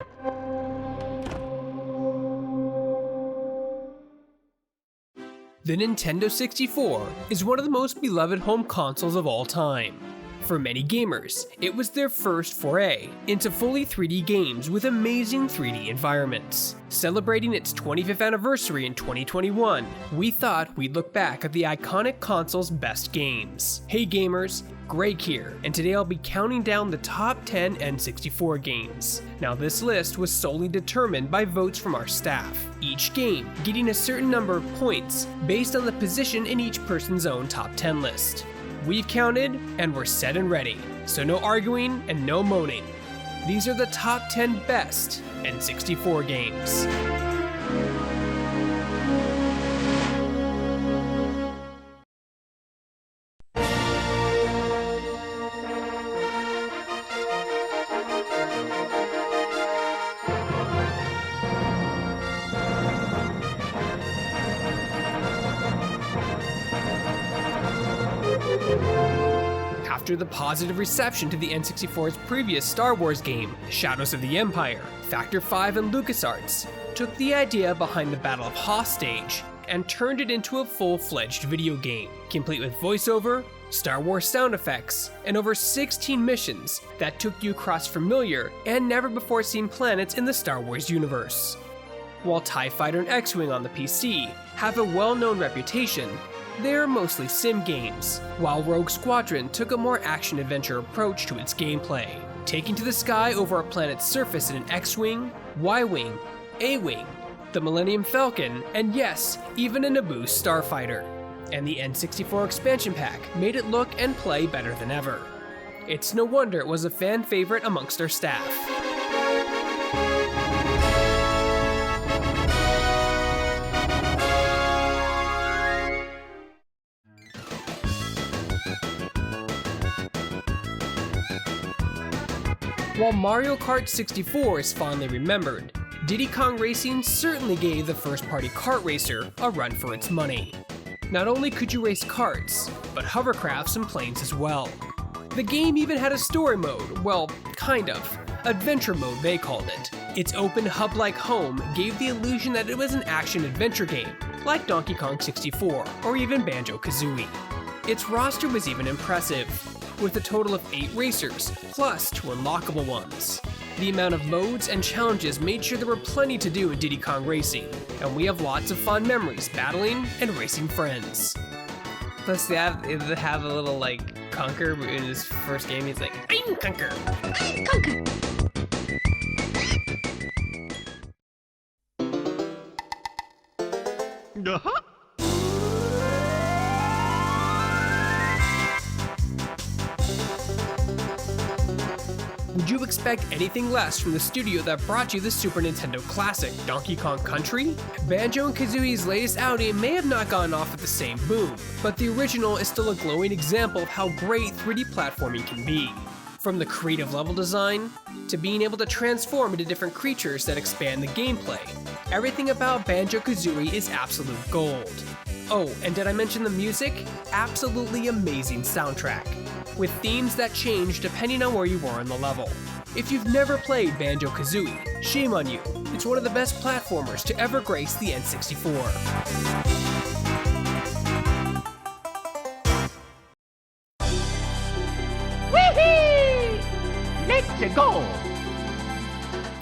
The Nintendo 64 is one of the most beloved home consoles of all time. For many gamers, it was their first foray into fully 3D games with amazing 3D environments. Celebrating its 25th anniversary in 2021, we thought we'd look back at the iconic console's best games. Hey gamers, Greg here, and today I'll be counting down the top 10 N64 games. Now this list was solely determined by votes from our staff, each game getting a certain number of points based on the position in each person's own top 10 list. We've counted, and we're set and ready, so no arguing and no moaning. These are the top 10 best N64 games. After the positive reception to the N64's previous Star Wars game, Shadows of the Empire, Factor 5 and LucasArts took the idea behind the Battle of Hoth stage and turned it into a full-fledged video game, complete with voiceover, Star Wars sound effects, and over 16 missions that took you across familiar and never-before-seen planets in the Star Wars universe. While TIE Fighter and X-Wing on the PC have a well-known reputation, they are mostly sim games, while Rogue Squadron took a more action-adventure approach to its gameplay, taking to the sky over a planet's surface in an X-Wing, Y-Wing, A-Wing, the Millennium Falcon, and yes, even a Naboo starfighter. And the N64 expansion pack made it look and play better than ever. It's no wonder it was a fan favorite amongst our staff. While Mario Kart 64 is fondly remembered, Diddy Kong Racing certainly gave the first-party kart racer a run for its money. Not only could you race karts, but hovercrafts and planes as well. The game even had a story mode, well, kind of. Adventure mode they called it. Its open hub-like home gave the illusion that it was an action-adventure game, like Donkey Kong 64 or even Banjo-Kazooie. Its roster was even impressive, with a total of 8 racers, plus 2 unlockable ones. The amount of modes and challenges made sure there were plenty to do in Diddy Kong Racing, and we have lots of fun memories battling and racing friends. Plus they have a little like Conker in his first game, he's like, I'm Conker! I'm Conker! Uh-huh. Would you expect anything less from the studio that brought you the Super Nintendo classic, Donkey Kong Country? Banjo and Kazooie's latest outing may have not gone off at the same boom, but the original is still a glowing example of how great 3D platforming can be. From the creative level design, to being able to transform into different creatures that expand the gameplay, everything about Banjo-Kazooie is absolute gold. Oh, and did I mention the music? Absolutely amazing soundtrack, with themes that change depending on where you are on the level. If you've never played Banjo-Kazooie, shame on you. It's one of the best platformers to ever grace the N64. Whee! Let's go!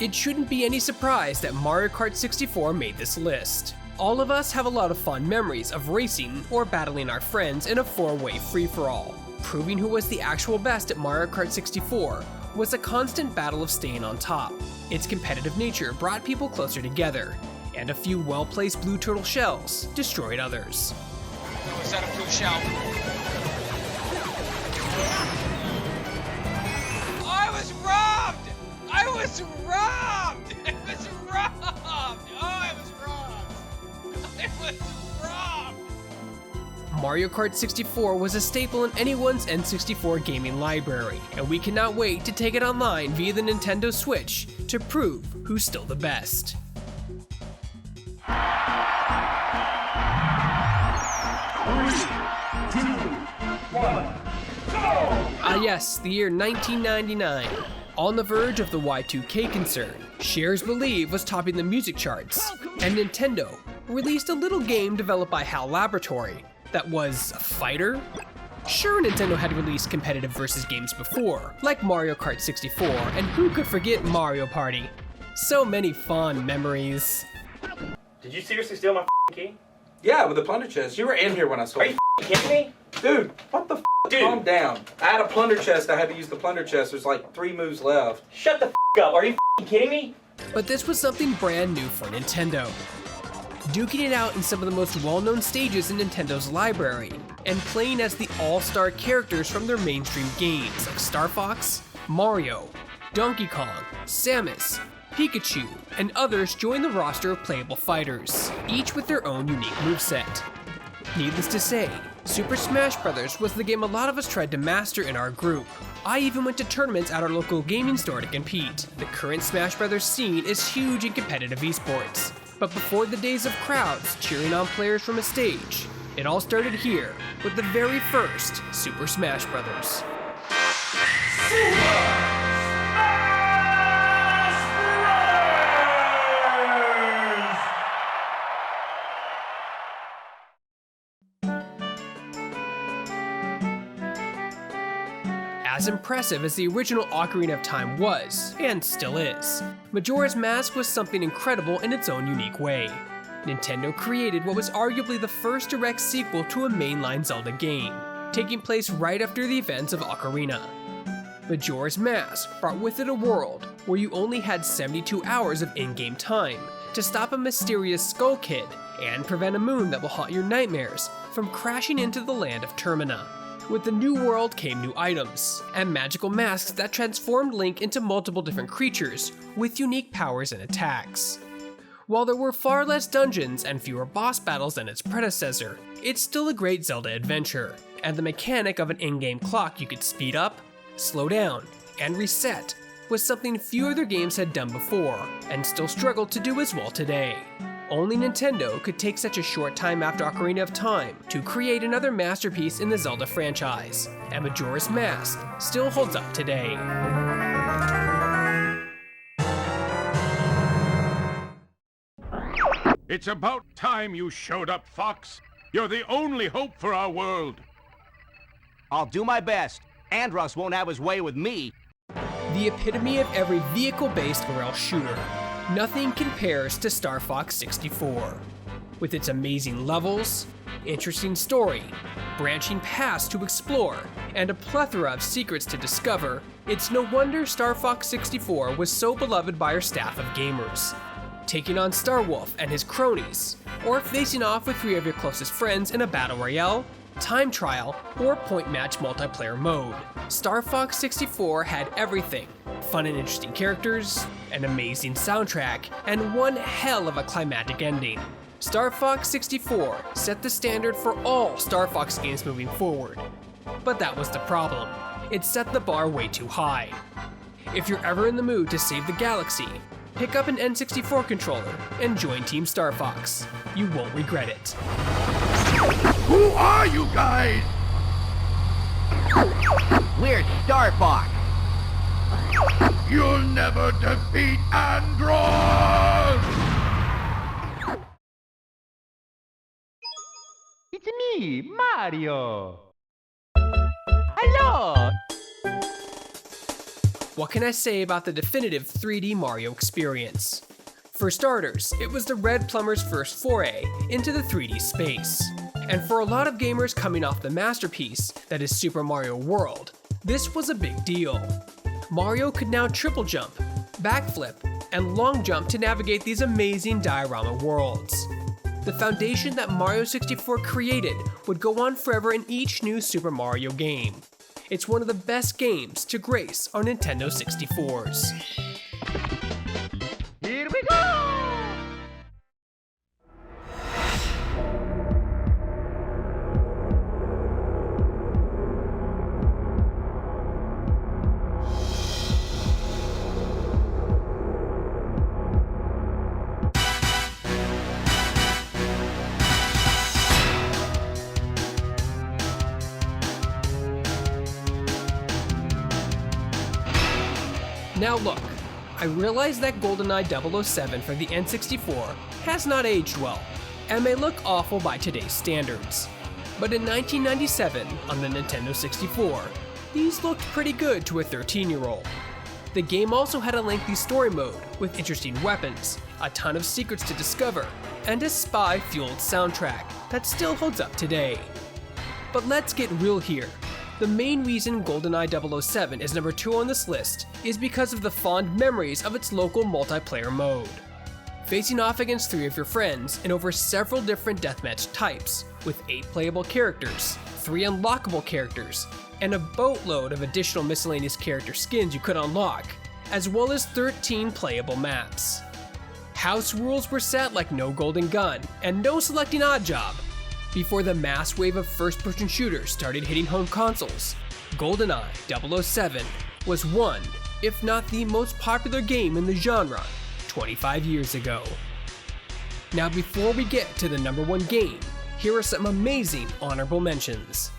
It shouldn't be any surprise that Mario Kart 64 made this list. All of us have a lot of fond memories of racing or battling our friends in a 4-way free-for-all. Proving who was the actual best at Mario Kart 64 was a constant battle of staying on top. Its competitive nature brought people closer together, and a few well-placed blue turtle shells destroyed others. Oh, is that a blue shell? Oh, I was robbed! I was robbed! I was robbed! Oh, I was robbed! I was robbed! Mario Kart 64 was a staple in anyone's N64 gaming library, and we cannot wait to take it online via the Nintendo Switch to prove who's still the best. 3, 2, 1, go! Ah yes, the year 1999. On the verge of the Y2K concern, Cher's Believe was topping the music charts, and Nintendo released a little game developed by HAL Laboratory that was a fighter? Sure, Nintendo had released competitive versus games before, like Mario Kart 64, and who could forget Mario Party? So many fond memories. Did you seriously steal my key? Yeah, with the plunder chest. You were in here when I stole it. Are you kidding me? Dude, what the Dude. Calm down. I had a plunder chest. I had to use the plunder chest. There's like 3 moves left. Shut the up. Are you kidding me? But this was something brand new for Nintendo. Duking it out in some of the most well-known stages in Nintendo's library, and playing as the all-star characters from their mainstream games like Star Fox, Mario, Donkey Kong, Samus, Pikachu, and others join the roster of playable fighters, each with their own unique moveset. Needless to say, Super Smash Bros. Was the game a lot of us tried to master in our group. I even went to tournaments at our local gaming store to compete. The current Smash Bros. Scene is huge in competitive esports. But before the days of crowds cheering on players from a stage, it all started here with the very first Super Smash Bros. As impressive as the original Ocarina of Time was, and still is, Majora's Mask was something incredible in its own unique way. Nintendo created what was arguably the first direct sequel to a mainline Zelda game, taking place right after the events of Ocarina. Majora's Mask brought with it a world where you only had 72 hours of in-game time to stop a mysterious Skull Kid and prevent a moon that will haunt your nightmares from crashing into the land of Termina. With the new world came new items, and magical masks that transformed Link into multiple different creatures with unique powers and attacks. While there were far less dungeons and fewer boss battles than its predecessor, it's still a great Zelda adventure, and the mechanic of an in-game clock you could speed up, slow down, and reset was something few other games had done before, and still struggle to do as well today. Only Nintendo could take such a short time after Ocarina of Time to create another masterpiece in the Zelda franchise, and Majora's Mask still holds up today. It's about time you showed up, Fox. You're the only hope for our world. I'll do my best. Andros won't have his way with me. The epitome of every vehicle-based rail shooter. Nothing compares to Star Fox 64. With its amazing levels, interesting story, branching paths to explore, and a plethora of secrets to discover, it's no wonder Star Fox 64 was so beloved by our staff of gamers. Taking on Starwolf and his cronies, or facing off with 3 of your closest friends in a battle royale, time trial, or point match multiplayer mode. Star Fox 64 had everything. Fun and interesting characters, an amazing soundtrack, and one hell of a climactic ending. Star Fox 64 set the standard for all Star Fox games moving forward. But that was the problem. It set the bar way too high. If you're ever in the mood to save the galaxy, pick up an N64 controller and join Team Star Fox. You won't regret it. Who are you guys? We're Star Fox. You'll never defeat Andros! It's me, Mario. Hello. What can I say about the definitive 3D Mario experience? For starters, it was the Red Plumber's first foray into the 3D space. And for a lot of gamers coming off the masterpiece that is Super Mario World, this was a big deal. Mario could now triple jump, backflip, and long jump to navigate these amazing diorama worlds. The foundation that Mario 64 created would go on forever in each new Super Mario game. It's one of the best games to grace our Nintendo 64s. Here we go. Now look, I realize that GoldenEye 007 for the N64 has not aged well, and may look awful by today's standards. But in 1997, on the Nintendo 64, these looked pretty good to a 13-year-old. The game also had a lengthy story mode with interesting weapons, a ton of secrets to discover, and a spy-fueled soundtrack that still holds up today. But let's get real here. The main reason GoldenEye 007 is number 2 on this list is because of the fond memories of its local multiplayer mode. Facing off against 3 of your friends in over several different deathmatch types, with 8 playable characters, 3 unlockable characters, and a boatload of additional miscellaneous character skins you could unlock, as well as 13 playable maps. House rules were set like no golden gun, and no selecting odd job. Before the mass wave of first-person shooters started hitting home consoles, GoldenEye 007 was one, if not the most popular game in the genre 25 years ago. Now before we get to the number 1 game, here are some amazing honorable mentions.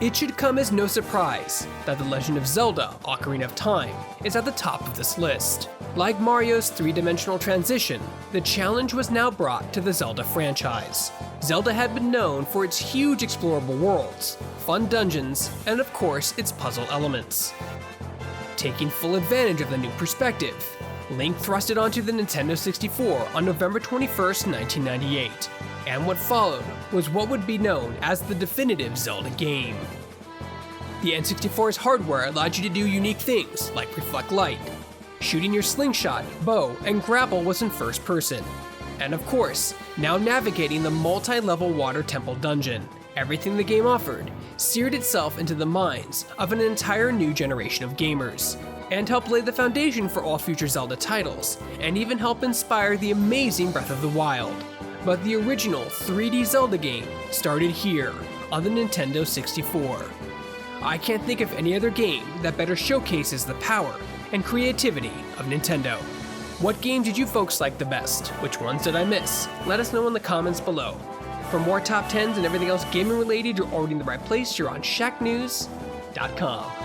It should come as no surprise that The Legend of Zelda: Ocarina of Time is at the top of this list. Like Mario's 3-dimensional transition, the challenge was now brought to the Zelda franchise. Zelda had been known for its huge explorable worlds, fun dungeons, and of course its puzzle elements. Taking full advantage of the new perspective, Link thrust it onto the Nintendo 64 on November 21st, 1998, and what followed was what would be known as the definitive Zelda game. The N64's hardware allowed you to do unique things like reflect light, shooting your slingshot, bow, and grapple was in first person, and of course, now navigating the multi-level water temple dungeon. Everything the game offered seared itself into the minds of an entire new generation of gamers, and helped lay the foundation for all future Zelda titles, and even help inspire the amazing Breath of the Wild. But the original 3D Zelda game started here, on the Nintendo 64. I can't think of any other game that better showcases the power and creativity of Nintendo. What game did you folks like the best? Which ones did I miss? Let us know in the comments below. For more top 10s and everything else gaming related, you're already in the right place. You're on Shacknews.com.